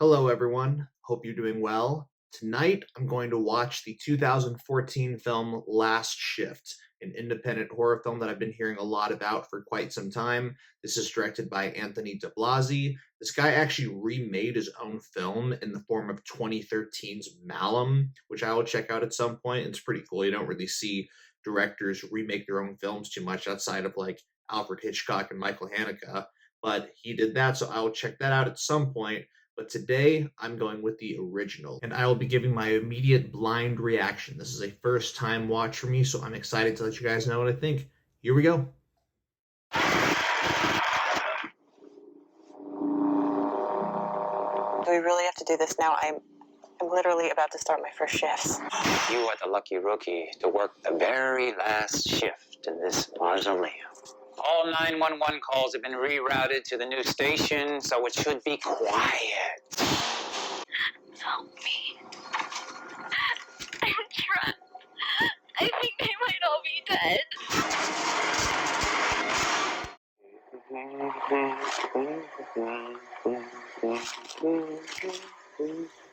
Hello, everyone. Hope you're doing well. Tonight, I'm going to watch the 2014 film Last Shift, an independent horror film that I've been hearing a lot about for quite some time. This is directed by Anthony de Blasi. This guy actually remade his own film in the form of 2013's Malum, which I will check out at some point. It's pretty cool. You don't really see directors remake their own films too much outside of like Alfred Hitchcock and Michael Haneke, but he did that, so I will check that out at some point. But today, I'm going with the original, and I will be giving my immediate blind reaction. This is a first time watch for me, so I'm excited to let you guys know what I think. Here we go. Do we really have to do this now? I'm literally about to start my first shifts. You are the lucky rookie to work the very last shift in this mausoleum. All 911 calls have been rerouted to the new station, so it should be quiet. Help me. I'm trapped. I think they might all be dead.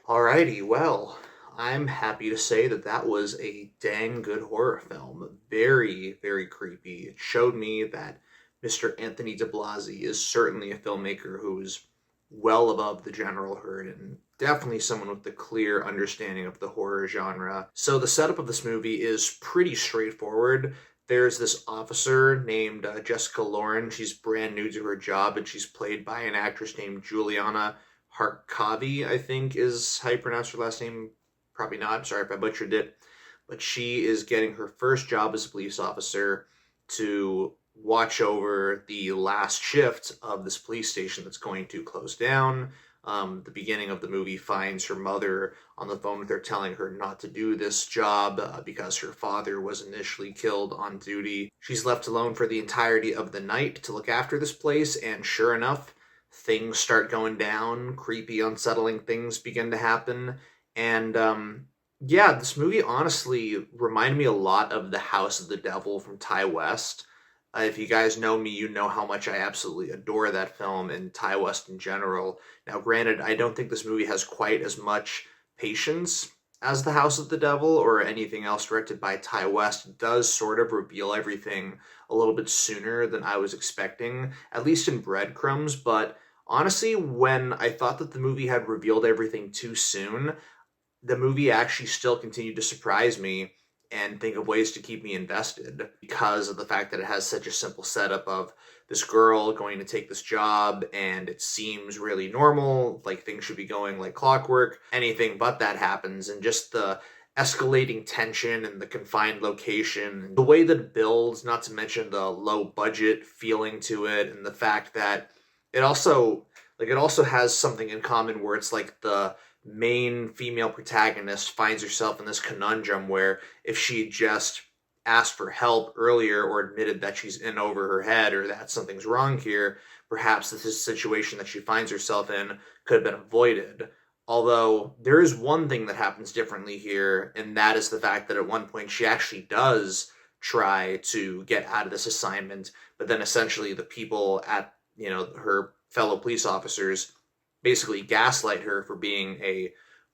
Alrighty, well, I'm happy to say that that was a dang good horror film. Very, very creepy. It showed me that Mr. Anthony de Blasi is certainly a filmmaker who is well above the general herd and definitely someone with a clear understanding of the horror genre. So the setup of this movie is pretty straightforward. There's this officer named Jessica Lauren. She's brand new to her job, and she's played by an actress named Juliana Harkavy, I think is how you pronounce her last name. Probably not. I'm sorry if I butchered it. But she is getting her first job as a police officer to watch over the last shift of this police station that's going to close down. The beginning of the movie finds her mother on the phone with her telling her not to do this job because her father was initially killed on duty. She's left alone for the entirety of the night to look after this place, and sure enough, things start going down. Creepy, unsettling things begin to happen. And yeah, this movie honestly reminded me a lot of The House of the Devil from Ty West. If you guys know me, you know how much I absolutely adore that film and Ty West in general. Now, granted, I don't think this movie has quite as much patience as The House of the Devil or anything else directed by Ty West. It does sort of reveal everything a little bit sooner than I was expecting, at least in breadcrumbs. But honestly, when I thought that the movie had revealed everything too soon, the movie actually still continued to surprise me and think of ways to keep me invested because of the fact that it has such a simple setup of this girl going to take this job, and it seems really normal, like things should be going like clockwork. Anything but that happens, and just the escalating tension and the confined location, the way that it builds, not to mention the low budget feeling to it, and the fact that it also has something in common where it's like the main female protagonist finds herself in this conundrum where if she just asked for help earlier or admitted that she's in over her head or that something's wrong here, perhaps this situation that she finds herself in could have been avoided. Although there is one thing that happens differently here, and that is the fact that at one point she actually does try to get out of this assignment, but then essentially the people at, her fellow police officers basically gaslight her for being a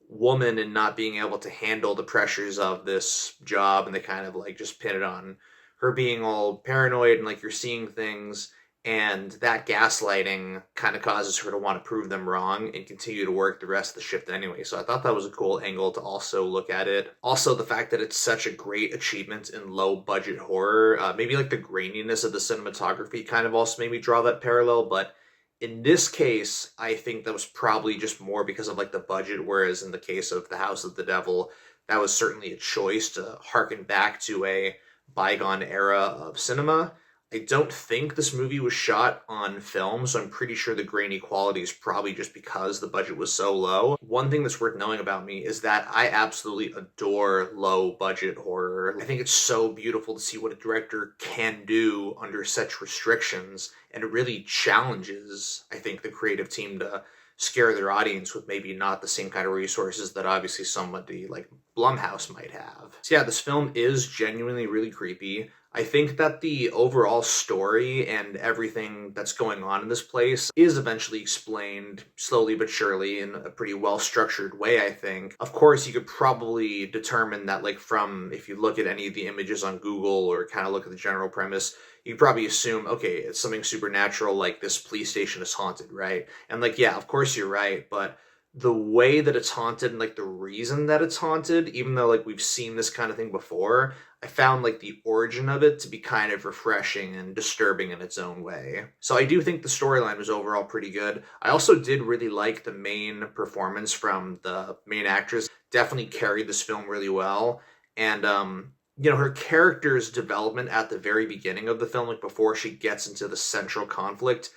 woman and not being able to handle the pressures of this job, and they kind of like just pin it on her being all paranoid and like you're seeing things, and that gaslighting kind of causes her to want to prove them wrong and continue to work the rest of the shift anyway. So I thought that was a cool angle to also look at it. Also, the fact that it's such a great achievement in low budget horror, maybe like the graininess of the cinematography kind of also made me draw that parallel, but in this case, I think that was probably just more because of like the budget, whereas in the case of The House of the Devil, that was certainly a choice to harken back to a bygone era of cinema. I don't think this movie was shot on film, so I'm pretty sure the grainy quality is probably just because the budget was so low. One thing that's worth knowing about me is that I absolutely adore low-budget horror. I think it's so beautiful to see what a director can do under such restrictions, and it really challenges, I think, the creative team to scare their audience with maybe not the same kind of resources that obviously somebody like Blumhouse might have. So yeah, this film is genuinely really creepy. I think that the overall story and everything that's going on in this place is eventually explained slowly but surely in a pretty well structured way, I think. Of course, you could probably determine that, like, from if you look at any of the images on Google or kind of look at the general premise, you probably assume, okay, it's something supernatural, like this police station is haunted, right? And, like, yeah, of course you're right, but the way that it's haunted and, like, the reason that it's haunted, even though, like, we've seen this kind of thing before, I found like the origin of it to be kind of refreshing and disturbing in its own way. So I do think the storyline was overall pretty good. I also did really like the main performance from the main actress. Definitely carried this film really well. And her character's development at the very beginning of the film, like before she gets into the central conflict,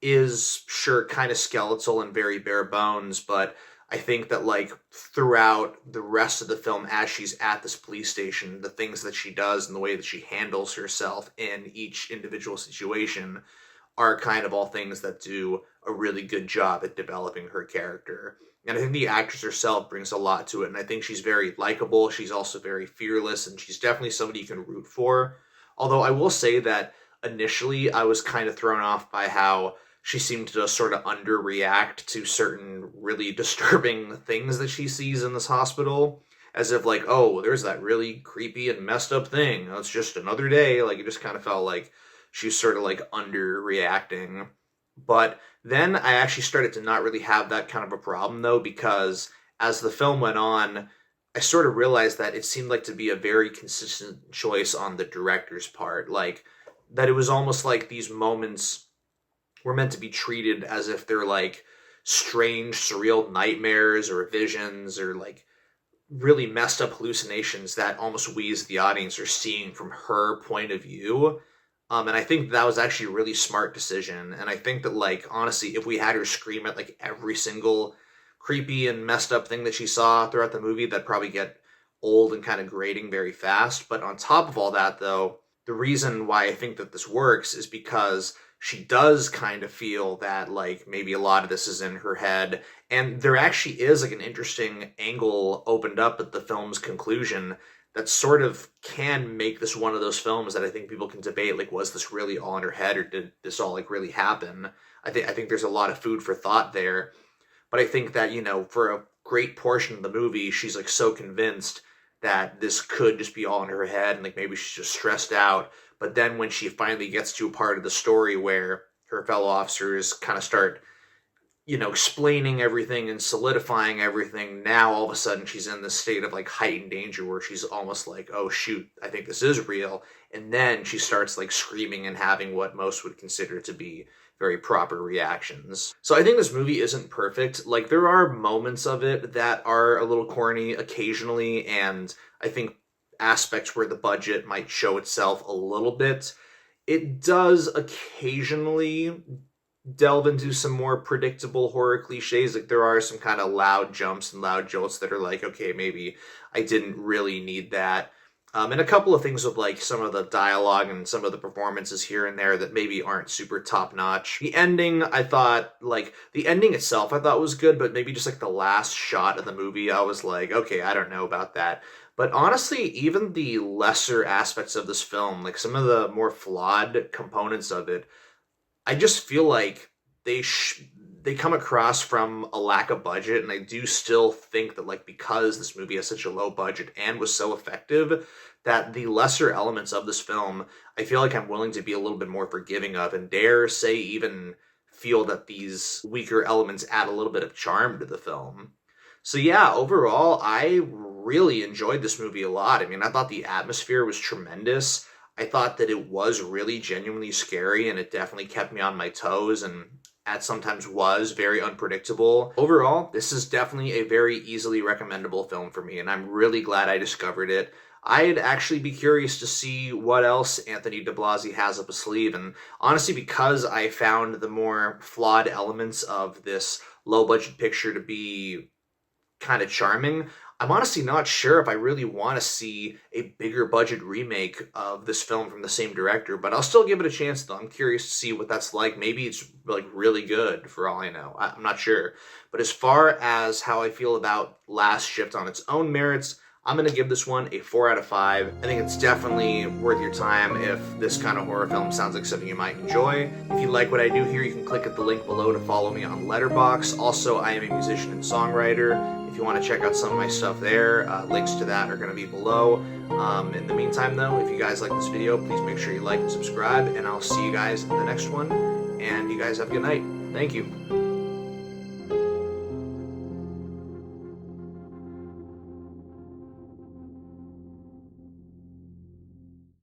is sure kind of skeletal and very bare bones, but I think that like throughout the rest of the film, as she's at this police station, the things that she does and the way that she handles herself in each individual situation are kind of all things that do a really good job at developing her character. And I think the actress herself brings a lot to it, and I think she's very likable. She's also very fearless, and she's definitely somebody you can root for. Although I will say that initially I was kind of thrown off by how she seemed to just sort of underreact to certain really disturbing things that she sees in this hospital. As if, like, oh, there's that really creepy and messed up thing. It's just another day. Like, it just kind of felt like she was sort of, like, underreacting. But then I actually started to not really have that kind of a problem, though, because as the film went on, I sort of realized that it seemed like to be a very consistent choice on the director's part. Like, that it was almost like these moments were meant to be treated as if they're like strange, surreal nightmares or visions or like really messed up hallucinations that almost we as the audience are seeing from her point of view. And I think that was actually a really smart decision. And I think that, like, honestly, if we had her scream at like every single creepy and messed up thing that she saw throughout the movie, that'd probably get old and kind of grating very fast. But on top of all that, though, the reason why I think that this works is because she does kind of feel that, like, maybe a lot of this is in her head. And there actually is, like, an interesting angle opened up at the film's conclusion that sort of can make this one of those films that I think people can debate, like, was this really all in her head, or did this all, like, really happen? I think there's a lot of food for thought there. But I think that, for a great portion of the movie, she's, like, so convinced that this could just be all in her head, and, like, maybe she's just stressed out. But then when she finally gets to a part of the story where her fellow officers kind of start, explaining everything and solidifying everything, now all of a sudden she's in this state of like heightened danger where she's almost like, oh shoot, I think this is real. And then she starts like screaming and having what most would consider to be very proper reactions. So I think this movie isn't perfect. Like, there are moments of it that are a little corny occasionally, and I think aspects where the budget might show itself a little bit. It does occasionally delve into some more predictable horror cliches. Like, there are some kind of loud jumps and loud jolts that are like, okay, maybe I didn't really need that. And a couple of things with like some of the dialogue and some of the performances here and there that maybe aren't super top notch. The ending, I thought, like, the ending itself I thought was good, but maybe just like the last shot of the movie, I was like, okay, I don't know about that. But honestly, even the lesser aspects of this film, like some of the more flawed components of it, I just feel like they come across from a lack of budget, and I do still think that, like, because this movie has such a low budget and was so effective, that the lesser elements of this film, I feel like I'm willing to be a little bit more forgiving of, and dare say even feel that these weaker elements add a little bit of charm to the film. So yeah, overall, I really enjoyed this movie a lot. I mean, I thought the atmosphere was tremendous. I thought that it was really genuinely scary, and it definitely kept me on my toes, and at sometimes was very unpredictable. Overall, this is definitely a very easily recommendable film for me, and I'm really glad I discovered it. I'd actually be curious to see what else Anthony de Blasi has up his sleeve, and honestly, because I found the more flawed elements of this low-budget picture to be kind of charming, I'm honestly not sure if I really want to see a bigger budget remake of this film from the same director, but I'll still give it a chance, though. I'm curious to see what that's like. Maybe it's like really good, for all I know. I'm not sure. But as far as how I feel about Last Shift on its own merits, I'm going to give this one a 4 out of 5. I think it's definitely worth your time if this kind of horror film sounds like something you might enjoy. If you like what I do here, you can click at the link below to follow me on Letterboxd. Also, I am a musician and songwriter. If you want to check out some of my stuff there, links to that are going to be below. In the meantime, though, if you guys like this video, please make sure you like and subscribe, and I'll see you guys in the next one. And you guys have a good night. Thank you.